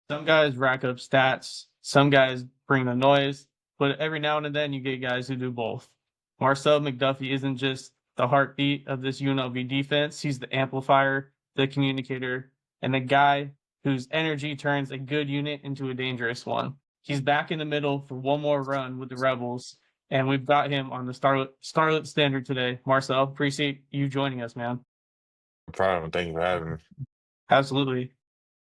Some guys rack up stats, some guys bring the noise, but every now and then you get guys who do both. Marcel Mcduffie isn't just the heartbeat of this UNLV defense, he's the amplifier, the communicator, and the guy whose energy turns a good unit into a dangerous one. He's back in the middle for one more run with the Rebels, and we've got him on the Scarlet standard today. Marcel, appreciate you joining us, man. No problem. Thank you for having me. Absolutely.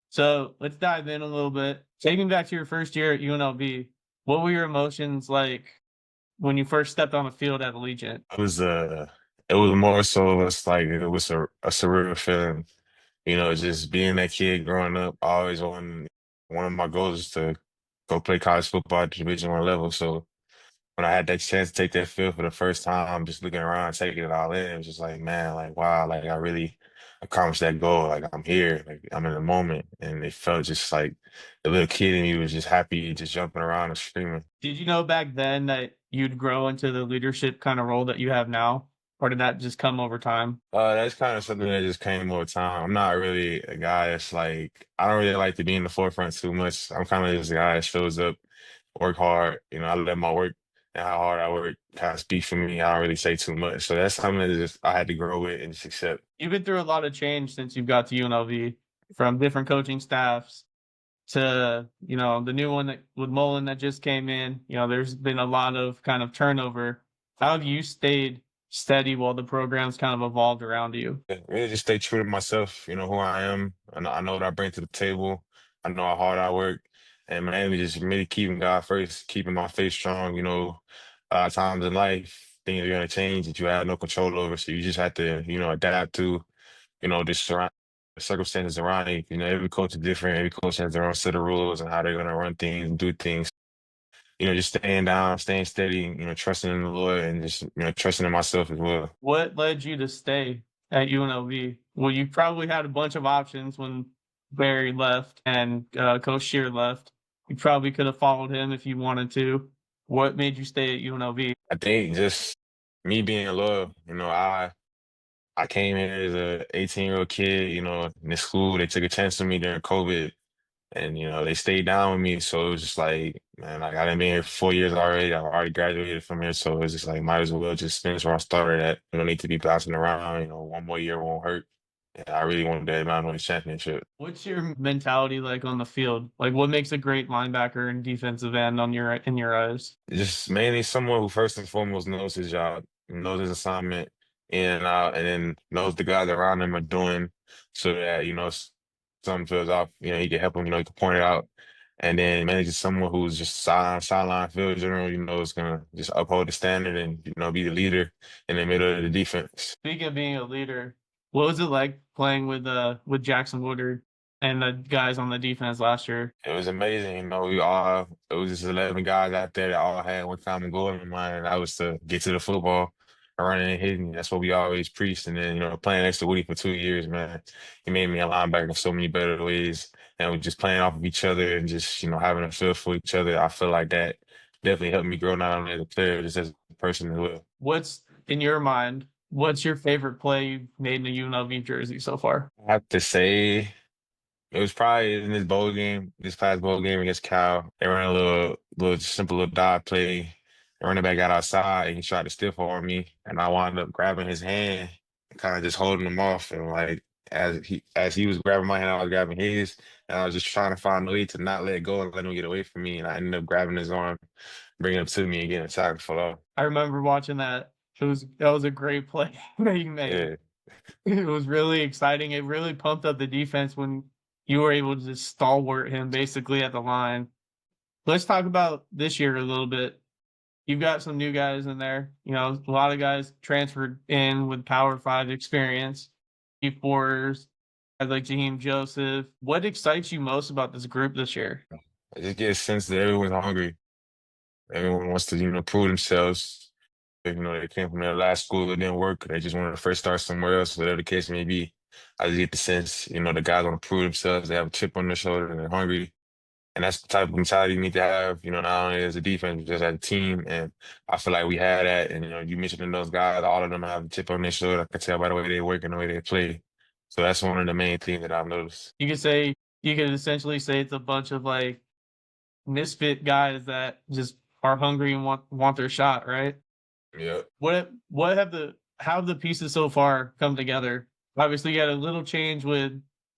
So let's dive in a little bit. Taking back to your first year at UNLV, what were your emotions like when you first stepped on the field at Allegiant? It was it was more so it's like it was a surreal feeling. Just being that kid growing up, I always wanted one of my goals is to go play college football at the Division One level. So when I had that chance to take that field for the first time, just looking around, taking it all in, it was just like, man, like wow, like I really accomplished that goal. Like I'm here, like I'm in the moment. And it felt just like the little kid in me was just happy, just jumping around and screaming. Did you know back then that you'd grow into the leadership kind of role that you have now? Or did that just come over time? That's kind of something that just came over time. I'm not really a guy that's like, I don't really like to be in the forefront too much. I'm kind of just a guy that shows up, work hard. I let my work and how hard I work kind of speak for me. I don't really say too much. So that's something that just I had to grow with and just accept. You've been through a lot of change since you've got to UNLV, from different coaching staffs to, the new one that with Mullen that just came in. There's been a lot of kind of turnover. How have you stayed steady while the program's kind of evolved around you? Yeah, really just stay true to myself, who I am. And I know what I bring to the table. I know how hard I work. And man, just really keeping God first, keeping my faith strong. Times in life, things are gonna change that you have no control over. So you just have to, adapt to, the circumstances around you. Every coach is different. Every coach has their own set of rules and how they're gonna run things and do things. Just staying down, staying steady, trusting in the Lord and just, trusting in myself as well. What led you to stay at UNLV? Well, you probably had a bunch of options when Barry left and Coach Shear left. You probably could have followed him if you wanted to. What made you stay at UNLV? I think just me being loyal, I came here as a 18-year-old kid, in this school. They took a chance on me during COVID and, they stayed down with me. So it was just like, man, like I done been here for 4 years already. I've already graduated from here. So it's just like, might as well just finish where I started at. You don't need to be bouncing around, one more year won't hurt. And I really wanted that Mountain West championship. What's your mentality like on the field? Like, what makes a great linebacker and defensive end in your eyes? Just mainly someone who first and foremost knows his job, knows his assignment in and out, and then knows the guys around him are doing so that, something feels off, he can help him, he can point it out. And then mainly just someone who's just sideline field general, is gonna just uphold the standard and, be the leader in the middle of the defense. Speaking of being a leader, what was it like playing with Jackson Woodard and the guys on the defense last year? It was amazing, it was just 11 guys out there that all had one common goal in mind, and that was to get to the football, running and hitting. That's what we always preached. And then, playing next to Woody for 2 years, man, he made me a linebacker in so many better ways. And we just playing off of each other and just, having a feel for each other. I feel like that definitely helped me grow not only as a player, just as a person as well. What's in your mind? What's your favorite play you've made in a UNLV jersey so far? I have to say, it was probably in this past bowl game against Cal. They ran a little simple little dot play. The running back got outside and he tried to stiff arm me, and I wound up grabbing his hand, kind of just holding him off. And like as he was grabbing my hand, I was grabbing his, and I was just trying to find a way to not let go and let him get away from me. And I ended up grabbing his arm, bringing him to me and getting a tackle for off. I remember watching that. That was a great play that you made. Yeah. It was really exciting. It really pumped up the defense when you were able to just stalwart him basically at the line. Let's talk about this year a little bit. You've got some new guys in there. A lot of guys transferred in with Power Five experience. Fours, guys like Jaheim Joseph. What excites you most about this group this year? I just get a sense that everyone's hungry. Everyone wants to, prove themselves. They came from their last school, it didn't work. They just wanted to first start somewhere else, whatever the case may be. I just get the sense, the guys want to prove themselves. They have a chip on their shoulder and they're hungry. And that's the type of mentality you need to have, not only as a defense, but just as a team. And I feel like we had that. And, you mentioned those guys, all of them have a chip on their shoulder. I can tell by the way they work and the way they play. So that's one of the main things that I've noticed. You could say you could essentially say it's a bunch of like misfit guys that just are hungry and want their shot, right? Yep. What have the how have the pieces so far come together? Obviously, you had a little change with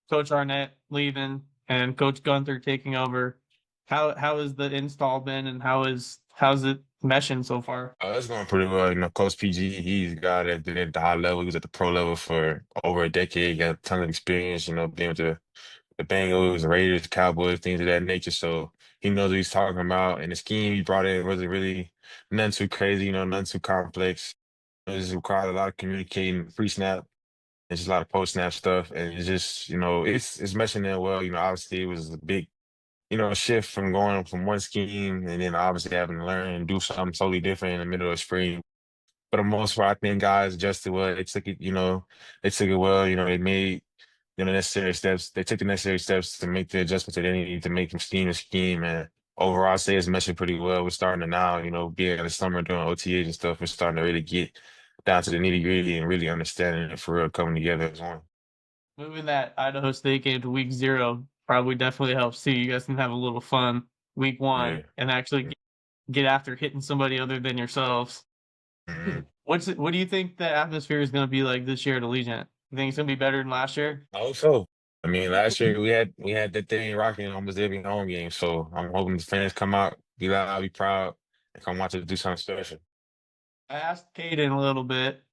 Coach Arnett leaving and Coach Gunther taking over. How has the install been, and how's it meshing so far? It's going pretty well. You know, Coach PG, he's a guy that did it at the high level. He was at the pro level for over a decade. He got a ton of experience, you know, being with the Bengals, the Raiders, Cowboys, things of that nature. So he knows what he's talking about. And the scheme he brought in wasn't really nothing too crazy, you know, nothing too complex. It just required a lot of communicating pre-snap. It's just a lot of post-snap stuff. And it's just, you know, it's meshing in well. You know, obviously it was a big, you know, shift from going from one scheme and then obviously having to learn and do something totally different in the middle of spring. For the most part, I think guys adjusted well. They took it, you know, they took it well. You know, they made the necessary steps. They took the necessary steps to make the adjustments that they needed to make from scheme to scheme. And overall, I say it's meshing pretty well. We're starting to now, you know, being in the summer doing OTAs and stuff, we're starting to really get down to the nitty gritty and really understanding it for real coming together as one. Moving that Idaho State game to week 0 probably definitely helps too. You guys can have a little fun week 1 Yeah. and actually get after hitting somebody other than yourselves. Mhm. What do you think the atmosphere is going to be like this year at Allegiant? You think it's going to be better than last year? I hope so. I mean, last year we had that thing rocking almost every home game. So I'm hoping the fans come out, be loud, be proud, and come watch us do something special. I asked Caden a little bit.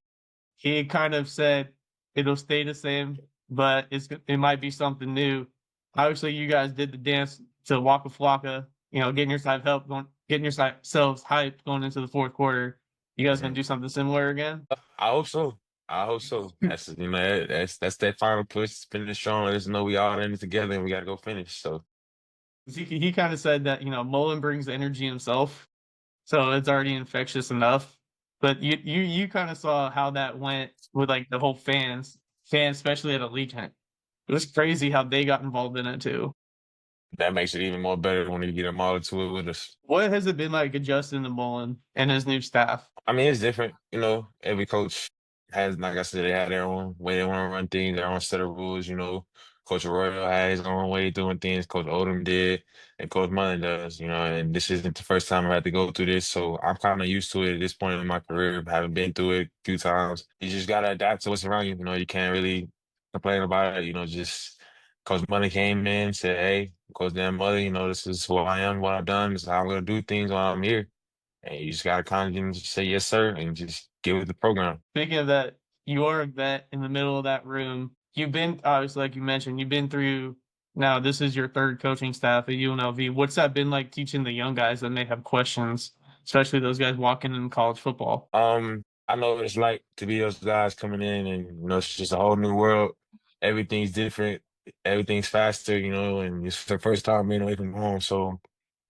He kind of said it'll stay the same, but it might be something new. Obviously, you guys did the dance to Waka Flocka, getting yourselves hyped going into the fourth quarter. You guys gonna Mhm. do something similar again? I hope so. I hope so. That's you know that's that final push, finish strong. Let us know we all in it together and we got to go finish. So He kind of said that Mullen brings energy himself, so it's already infectious enough. But you kind of saw how that went with like the whole fans especially at Allegiant. It was crazy how they got involved in it too. that makes it even more better when we get them all into it with us. What has it been like adjusting to Mullen and his new staff? I mean, it's different. You know, every coach has, like I said, they have their own way they want to run things, their own set of rules. You know, Coach Arroyo had his own way of doing things. Coach Odom did, and Coach Mullen does. You know, and this isn't the first time I had to go through this, so I'm kind of used to it at this point in my career, having been through it a few times. You just gotta adapt to what's around you. You know, you can't really complain about it. You know, just Coach Mullen came in, said, "Hey, Coach Dan Mullen, you know, this is who I am, what I've done, this is how I'm gonna do things while I'm here." And you just gotta kind of just say yes, sir, and just get with the program. Speaking of that, you are a vet in the middle of that room. You've been obviously, like you mentioned, you've been through. Now this is your third coaching staff at UNLV. What's that been like teaching the young guys that may have questions, especially those guys walking in college football? I know what it's like to be those guys coming in, and you know, it's just a whole new world. Everything's different, everything's faster, you know, and it's the first time being away from home. So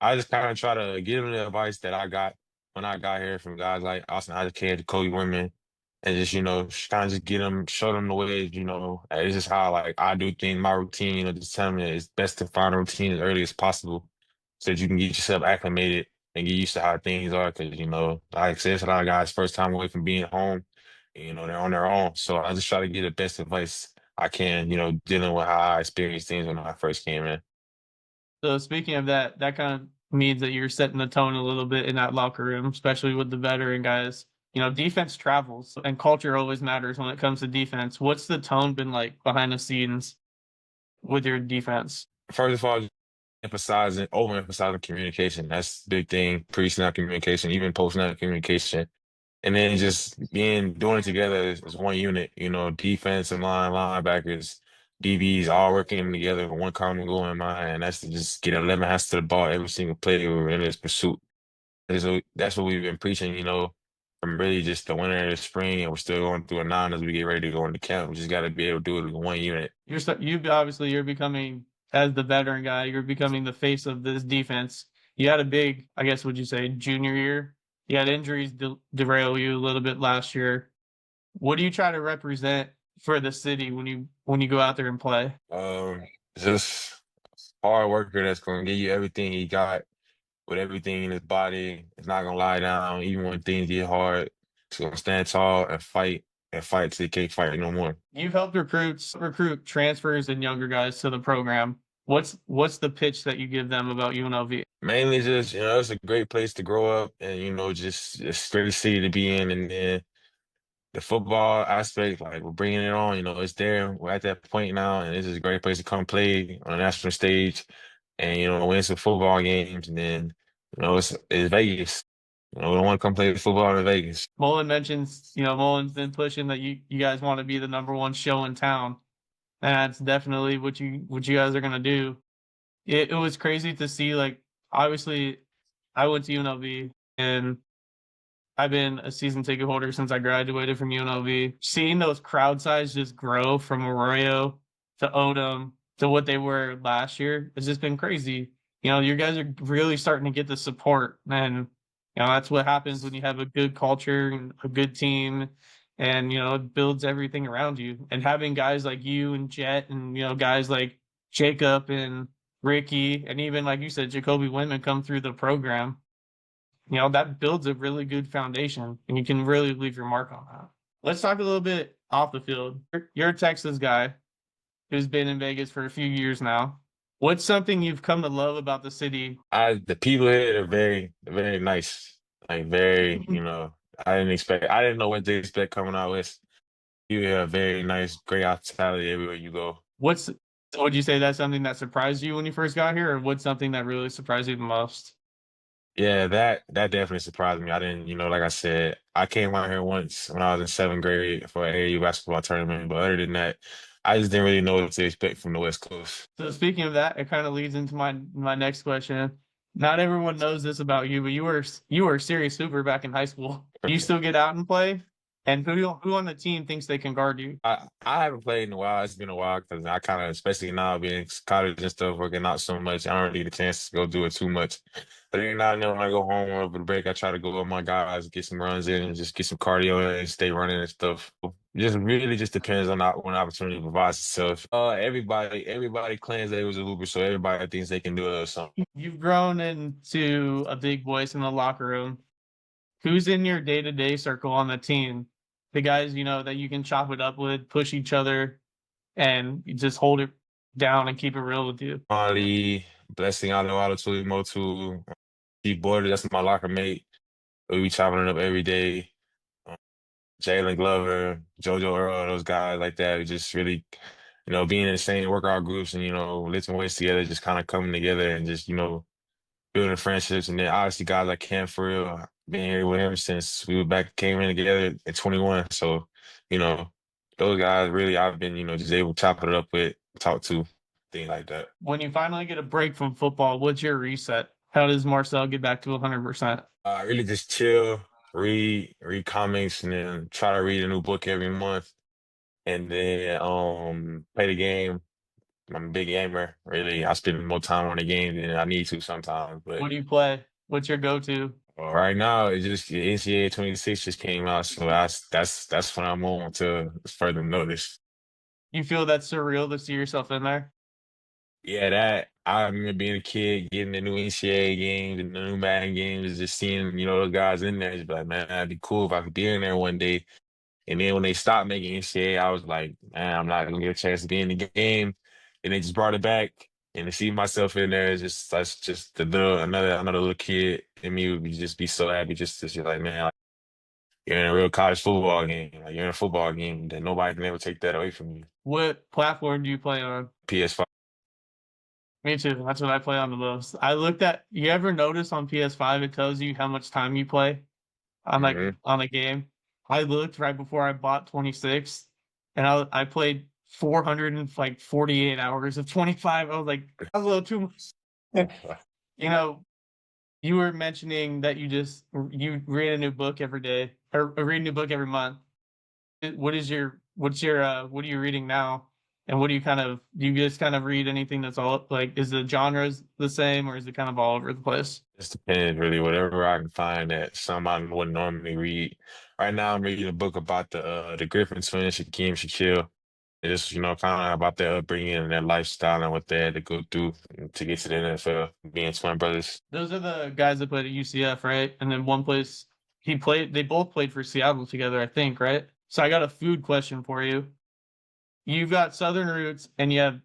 I just kind of try to give them the advice that I got when I got here from guys like Austin Hajekad, Kobe Women, and just, you know, kind of just get them, show them the way, you know, this is how like I do things, my routine, you know, just tell them that it's best to find a routine as early as possible so that you can get yourself acclimated and get used to how things are. Because, you know, like I said, it's a lot of guys first time away from being home, you know, they're on their own. So I just try to get the best advice I can, you know, dealing with how I experienced things when I first came in. So speaking of that, that kind of means that you're setting the tone a little bit in that locker room, especially with the veteran guys. Defense travels and culture always matters when it comes to defense. What's the tone been like behind the scenes with your defense? First of all, emphasizing, overemphasizing communication. That's the big thing. Pre-snap communication, even post-snap communication. And then just doing it together as one unit, you know, defensive line, linebackers, DBs, all working together with one common goal in mind. And that's to just get 11 hands to the ball every single play we're in this pursuit. That's what we've been preaching, you know, from really just the winter to the spring. And we're still going through a nine as we get ready to go into camp. We just got to be able to do it as one unit. You're becoming, as the veteran guy, you're becoming the face of this defense. You had a big, I guess, would you say, junior year? You had injuries derail you a little bit last year. What do you try to represent for the city when you go out there and play? Um, just hard worker that's going to give you everything he got with everything in his body. It's not gonna lie down, even when things get hard. It's gonna stand tall and fight till he can't fight no more. You've helped recruit transfers and younger guys to the program. What's the pitch that you give them about UNLV? Mainly just, it's a great place to grow up and, just a great city to be in. And then the football aspect, like we're bringing it on, it's there. We're at that point now, and this is a great place to come play on a national stage and, win some football games. And then, it's Vegas. We don't want to come play football in Vegas. Mullen mentions, Mullen's been pushing that you guys want to be the number one show in town. And that's definitely what you guys are gonna do. It was crazy to see, like, obviously I went to UNLV and I've been a season ticket holder since I graduated from UNLV. Seeing those crowd size just grow from Arroyo to Odom to what they were last year, it's just been crazy. You guys are really starting to get the support, and that's what happens when you have a good culture and a good team, and it builds everything around you. And having guys like you and Jet, and guys like Jacob and Ricky, and even like you said, Jacoby Windman come through the program, that builds a really good foundation and you can really leave your mark on that. Let's talk a little bit off the field. You're a Texas guy who's been in Vegas for a few years now. What's something you've come to love about the city? The people here are very, very nice. Like very, I didn't know what to expect coming out west. You hear very nice, great hospitality everywhere you go. What's would you say that's something that surprised you when you first got here, or what's something that really surprised you the most? Yeah, that definitely surprised me. I didn't, like I said, I came out here once when I was in seventh grade for an AAU basketball tournament, but other than that, I just didn't really know what to expect from the West Coast. So speaking of that, it kind of leads into my next question. Not everyone knows this about you, but you were a serious hooper back in high school. Do you still get out and play? And who on the team thinks they can guard you? I haven't played in a while. It's been a while because I kind of, especially now being in college and stuff, working out so much, I don't really get a chance to go do it too much. But every now and then when I go home over the break, I try to go with my guys, get some runs in, and just get some cardio in and stay running and stuff. Just really just depends on when opportunity provides itself. Everybody claims they was a hooper, so everybody thinks they can do it or something. You've grown into a big voice in the locker room. Who's in your day-to-day circle on the team? The guys, that you can chop it up with, push each other, and you just hold it down and keep it real with you. Ali, Blessing Adewale to Motu, Steve Border, that's my locker mate. We be chopping it up every day. Jalen Glover, JoJo Earl, those guys like that. We just really, being in the same workout groups and, lifting weights together, just kind of coming together and just, building friendships. And then obviously guys like Cam for real, been here with him since we were came in together at 21. So, you know, those guys really I've been, just able to chop it up with, talk to, things like that. When you finally get a break from football, what's your reset? How does Marcel get back to 100%? Really just chill, read comics, and then try to read a new book every month. And then play the game. I'm a big gamer, really. I spend more time on the game than I need to sometimes. But What do you play? What's your go-to? right now, it's just the NCAA 26 just came out, so that's what I'm on to further notice. You feel that's surreal to see yourself in there? Yeah, that I remember being a kid, getting the new NCAA games and the new Madden games, just seeing, those guys in there. Just be like, man, that'd be cool if I could be in there one day. And then when they stopped making NCAA, I was like, man, I'm not gonna get a chance to be in the game. And they just brought it back. And to see myself in there is that's just another little kid in me would just be so happy just to see like, man, like, you're in a real college football game. Like you're in a football game that nobody can ever take that away from you. What platform do you play on? PS5. Me too. That's what I play on the most. You ever notice on PS5 it tells you how much time you play on Hmm. on a game? I looked right before I bought 26 and I played 448 hours of 25. I was like, that's a little too much. You know, you were mentioning that you read a new book every day or read a new book every month. What are you reading now? And what do you just kind of read anything that's all like, is the genres the same or is it kind of all over the place? Just depends really, whatever I can find that somebody wouldn't normally read. Right now I'm reading a book about the Griffin twins, Shaquem Shaquille. It's, kind of about their upbringing and their lifestyle and what they had to go through to get to the NFL, being twin brothers. Those are the guys that played at UCF, right? And then they both played for Seattle together, I think, right? So I got a food question for you. you've got Southern roots and you have,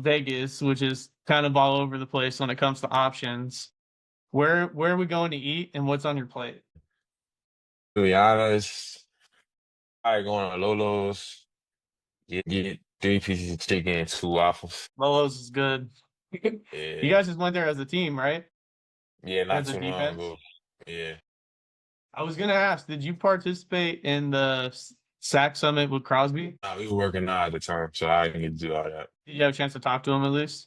Vegas, which is kind of all over the place when it comes to options. Where are we going to eat and what's on your plate? To be honest, I going to Lolo's, get 3 pieces of chicken and 2 waffles. Lolo's is good. You Yeah, guys just went there as a team, right? yeah, not As a too long defense. ago. Yeah. I was gonna ask, did you participate in the SAC summit with Crosby? Nah, we were working out at the time, so I didn't get to do all that. Did you have a chance to talk to him at least?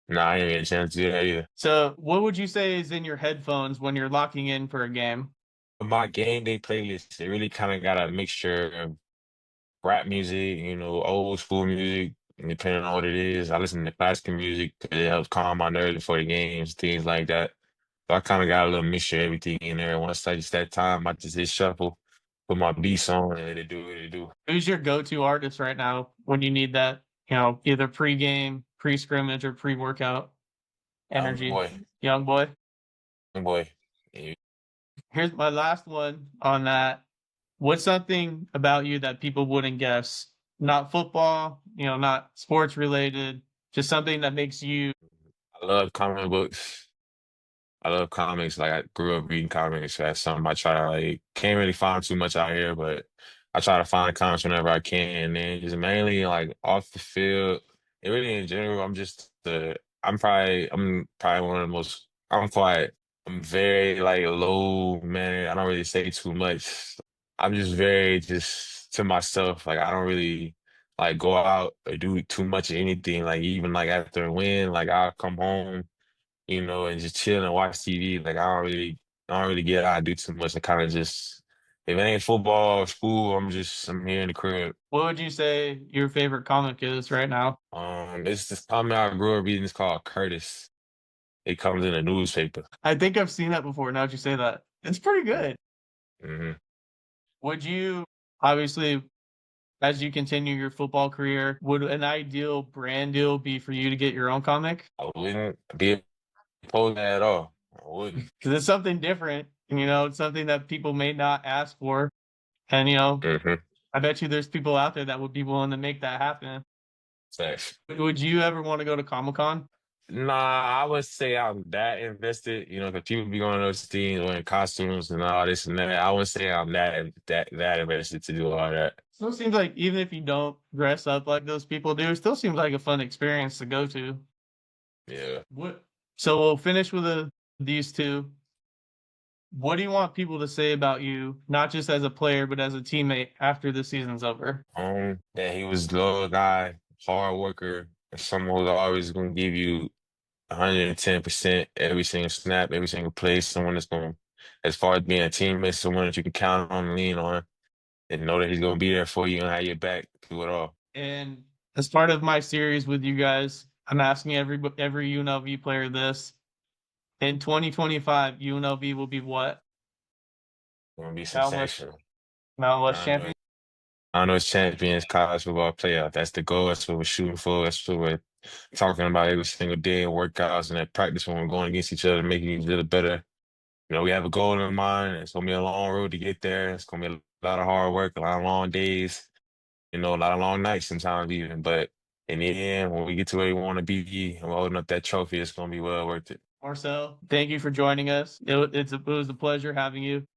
Nah, I didn't get a chance to do that either. So, what would you say is in your headphones when you're locking in for a game? My game day playlist, it really kind of got a mixture of rap music, old school music, and depending on what it is. I listen to classical music 'cause it helps calm my nerves before the games, things like that. So I kind of got a little mixture of everything in there. Once I just that time, I just hit shuffle, put my beats on, and let it do what it do. Who's your go-to artist right now when you need that, either pre-game, pre-scrimmage, or pre-workout Young energy? boy, Young boy. young boy. Yeah. Here's my last one on that. What's something about you that people wouldn't guess? Not football, not sports related, just something that makes you. I love comic books. I love comics. Like I grew up reading comics. So that's something I try to can't really find too much out here, but I try to find comics whenever I can. And then just mainly like off the field. And really in general, I'm probably one of the most I'm quiet. I'm very like low man. I don't really say too much. I'm just very just to myself. Like I don't really like go out or do too much of anything. Like even like after a win, like I'll come home and just chill and watch TV. Like I don't really get out and do too much. I kind of just if it ain't football or school, I'm here in the crib. What would you say your favorite comic is right now? It's this comic I grew up reading. It's called Curtis. It comes in a newspaper. I think I've seen that before. Now that you say that, it's pretty good. Hmm. Would you, obviously, as you continue your football career, would an ideal brand deal be for you to get your own comic? I wouldn't be opposed to that at all. I wouldn't. Because it's something different, and it's something that people may not ask for. And Hmm. I bet you there's people out there that would be willing to make that happen. Facts. Would you ever want to go to Comic Con? Nah, I would say I'm that invested, because people be going to those things wearing costumes and all this and that. I wouldn't say I'm that invested to do all that. Still seems like even if you don't dress up like those people do, it still seems like a fun experience to go to. Yeah. What? So we'll finish with these two. What do you want people to say about you, not just as a player, but as a teammate after the season's over? That he was the loyal guy, hard worker, and someone who's always gonna give you 110% every single snap, every single play, someone that's going as far as being a teammate, someone that you can count on and lean on and know that he's gonna be there for you and have your back through it all. And as part of my series with you guys, I'm asking every UNLV player this. In 2025, UNLV will be what? Gonna be Mountain West, sensational. Mountain West I know champion. I know it's champions college football playoff. That's the goal. That's what we're shooting for. That's what we're talking about every single day in workouts and at practice when we're going against each other, making each other better. We have a goal in mind. It's gonna be a long road to get there. It's gonna be a lot of hard work, a lot of long days, a lot of long nights sometimes even. But in the end, when we get to where we want to be and we're holding up that trophy, it's gonna be well worth it. Marcel, thank you for joining us. It was a pleasure having you.